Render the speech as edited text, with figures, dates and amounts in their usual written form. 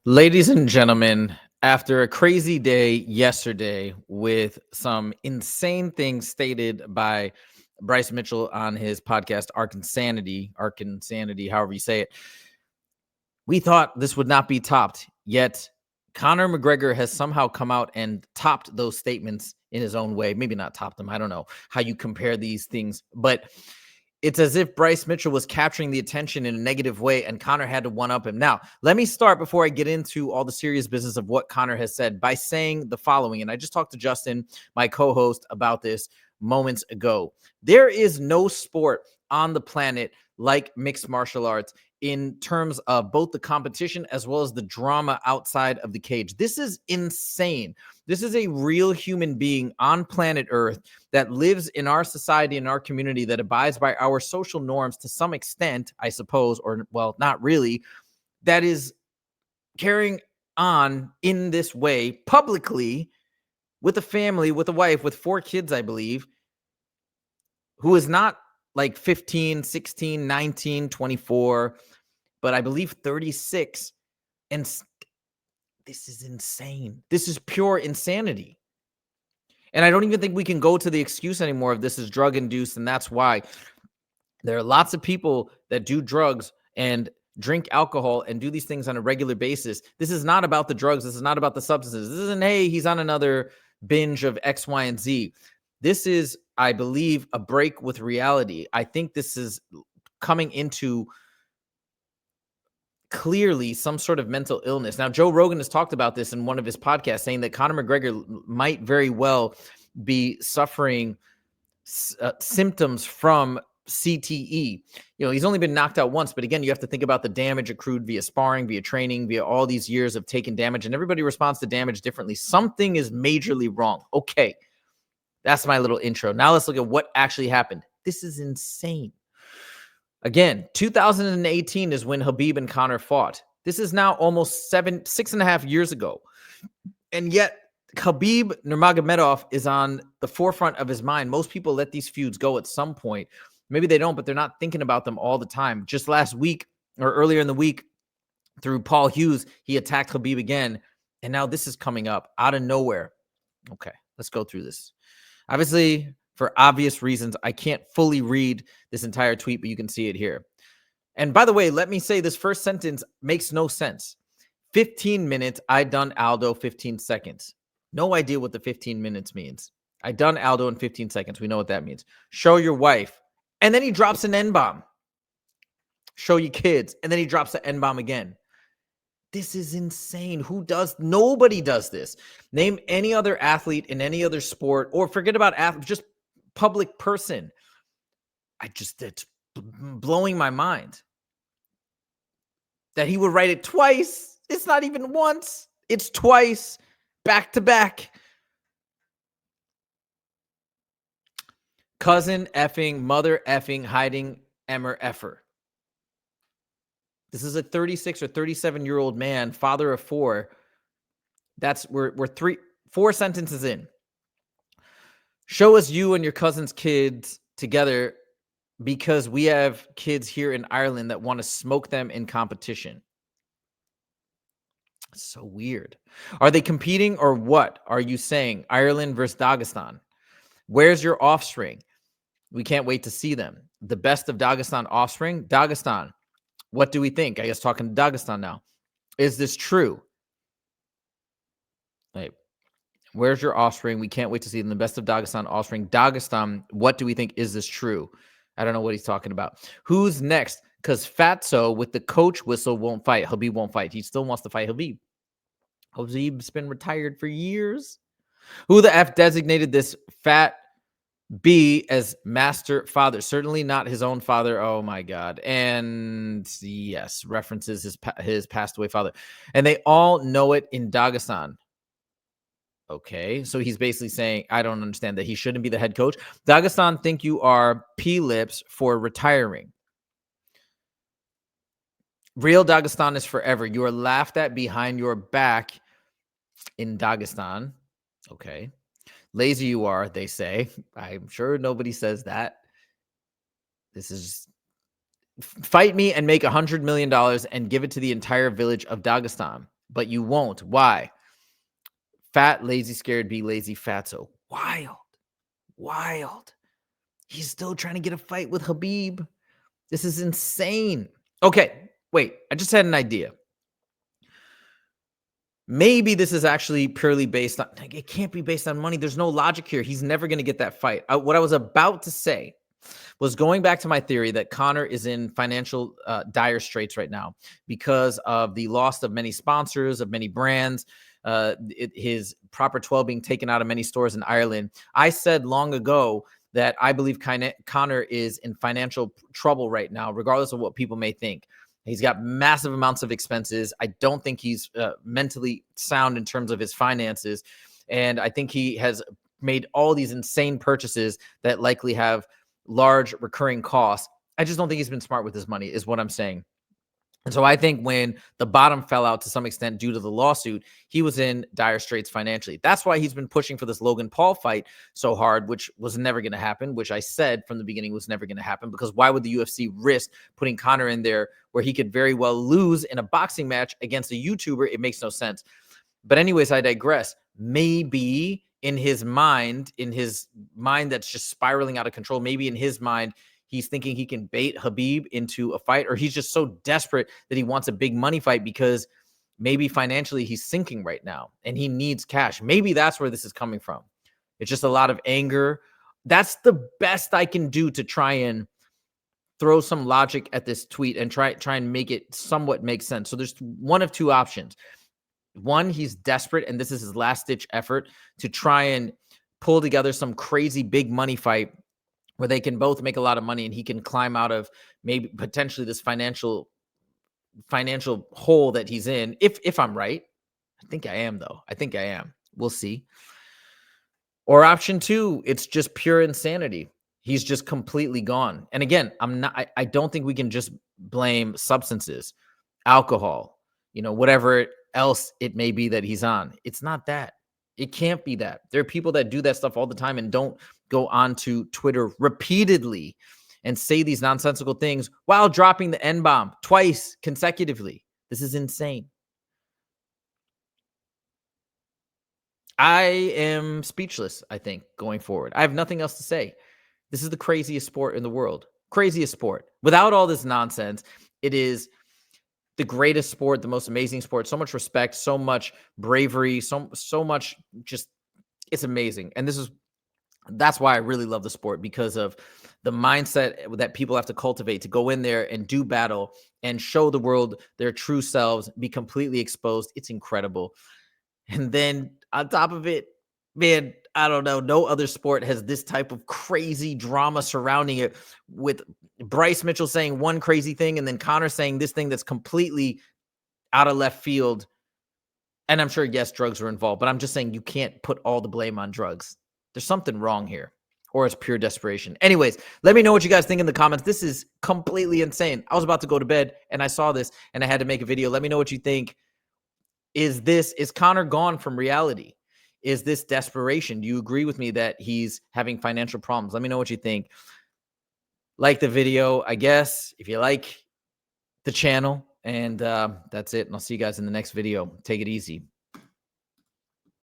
Ladies and gentlemen, after a crazy day yesterday with some insane things stated by Bryce Mitchell on his podcast, Ark Insanity, however you say it, we thought this would not be topped. Yet Conor McGregor has somehow come out and topped those statements in his own way. Maybe not topped them. I don't know how you compare these things, but it's as if Bryce Mitchell was capturing the attention in a negative way and Conor had to one-up him. Now, let me start before I get into all the serious business of what Conor has said by saying the following. And I just talked to Justin, my co-host, about this moments ago. There is no sport on the planet like mixed martial arts in terms of both the competition as well as the drama outside of the cage. This is insane. This is a real human being on planet Earth that lives in our society, in our community, that abides by our social norms to some extent, I suppose, or well, not really, that is carrying on in this way publicly with a family, with a wife, with 4 kids, I believe, who is not like 15, 16, 19, 24, but I believe 36. And this is insane. This is pure insanity. And I don't even think we can go to the excuse anymore of this is drug induced. And that's why there are lots of people that do drugs and drink alcohol and do these things on a regular basis. This is not about the drugs. This is not about the substances. This isn't, hey, he's on another binge of X, Y, and Z. This is, I believe, a break with reality. I think this is coming into clearly some sort of mental illness. Now, Joe Rogan has talked about this in one of his podcasts, saying that Conor McGregor might very well be suffering symptoms from CTE. You know, he's only been knocked out once, but again, you have to think about the damage accrued via sparring, via training, via all these years of taking damage, and everybody responds to damage differently. Something is majorly wrong. Okay, that's my little intro. Now let's look at what actually happened. This is insane. Again, 2018 is when Khabib and Conor fought. This is now almost 6.5 years ago. And yet Khabib Nurmagomedov is on the forefront of his mind. Most people let these feuds go at some point. Maybe they don't, but they're not thinking about them all the time. Just last week or earlier in the week through Paul Hughes, he attacked Khabib again. And now this is coming up out of nowhere. Okay, let's go through this. Obviously, for obvious reasons, I can't fully read this entire tweet, but you can see it here. And by the way, let me say this first sentence makes no sense. 15 minutes, I done Aldo 15 seconds. No idea what the 15 minutes means. I done Aldo in 15 seconds. We know what that means. Show your wife. And then he drops an N-bomb. Show your kids. And then he drops the N-bomb again. This is insane. Who does? Nobody does this. Name any other athlete in any other sport, or forget about athlete, just public person. It's blowing my mind that he would write it twice. It's not even once. It's twice, back to back. Cousin effing, mother effing, hiding, emmer effer. This is a 36 or 37-year-old man, father of 4. We're 4 sentences in. Show us you and your cousin's kids together because we have kids here in Ireland that want to smoke them in competition. It's so weird. Are they competing or what are you saying? Ireland versus Dagestan. Where's your offspring? We can't wait to see them. The best of Dagestan offspring? Dagestan. What do we think? I guess talking to Dagestan now. Is this true? Wait. Where's your offspring? We can't wait to see them. The best of Dagestan offspring. Dagestan, what do we think? Is this true? I don't know what he's talking about. Who's next? Because Fatso with the coach whistle won't fight. Khabib won't fight. He still wants to fight Khabib. Khabib's been retired for years. Who the F designated this fat B as master father? Certainly not his own father. Oh my God. And yes, references his passed away father. And they all know it in Dagestan. Okay, so he's basically saying, I don't understand that he shouldn't be the head coach. Dagestan think you are P-lips for retiring. Real Dagestan is forever. You are laughed at behind your back in Dagestan. Okay. Lazy you are, they say. I'm sure nobody says that. This is fight me and make $100 million and give it to the entire village of Dagestan. but you won't. Why? Fat, lazy, scared, be lazy, fatso. Wild. Wild. He's still trying to get a fight with Khabib. This is insane. Okay, wait. I just had an idea. Maybe this is actually purely based on, like, it can't be based on money. There's no logic here. He's never going to get that fight. What I was about to say was going back to my theory that Conor is in financial dire straits right now because of the loss of many sponsors, of many brands, his Proper 12 being taken out of many stores in Ireland. I said long ago that I believe Conor is in financial trouble right now, regardless of what people may think. He's got massive amounts of expenses. I don't think he's mentally sound in terms of his finances. And I think he has made all these insane purchases that likely have large recurring costs. I just don't think he's been smart with his money, is what I'm saying. And so I think when the bottom fell out to some extent due to the lawsuit, he was in dire straits financially. That's why he's been pushing for this Logan Paul fight so hard, which was never going to happen, which I said from the beginning was never going to happen, because why would the UFC risk putting Conor in there where he could very well lose in a boxing match against a YouTuber? It makes no sense. But anyways, I digress. Maybe in his mind that's just spiraling out of control, maybe in his mind, he's thinking he can bait Khabib into a fight, or he's just so desperate that he wants a big money fight because maybe financially he's sinking right now and he needs cash. Maybe that's where this is coming from. It's just a lot of anger. That's the best I can do to try and throw some logic at this tweet and try and make it somewhat make sense. So there's one of two options. One, he's desperate, and this is his last-ditch effort to try and pull together some crazy big money fight where they can both make a lot of money and he can climb out of maybe potentially this financial hole that he's in. If I'm right. I think I am, though. I think I am. We'll see. Or option two, it's just pure insanity. He's just completely gone. And again, I don't think we can just blame substances, alcohol, whatever else it may be that he's on. It's not that. It can't be that. There are people that do that stuff all the time and don't go onto Twitter repeatedly and say these nonsensical things while dropping the N-bomb twice consecutively. This is insane. I am speechless, I think, going forward. I have nothing else to say. This is the craziest sport in the world. Craziest sport. Without all this nonsense, it is the greatest sport, the most amazing sport, so much respect, so much bravery, so much just, it's amazing. And that's why I really love the sport, because of the mindset that people have to cultivate to go in there and do battle and show the world their true selves, be completely exposed. It's incredible. And then on top of it, man, I don't know, no other sport has this type of crazy drama surrounding it, with Bryce Mitchell saying one crazy thing and then Conor saying this thing that's completely out of left field. And I'm sure, yes, drugs were involved, but I'm just saying you can't put all the blame on drugs. There's something wrong here, or it's pure desperation. Anyways, let me know what you guys think in the comments. This is completely insane. I was about to go to bed and I saw this and I had to make a video. Let me know what you think. Is Conor gone from reality? Is this desperation? Do you agree with me that he's having financial problems? Let me know what you think. Like the video, I guess, if you like the channel. And that's it. And I'll see you guys in the next video. Take it easy.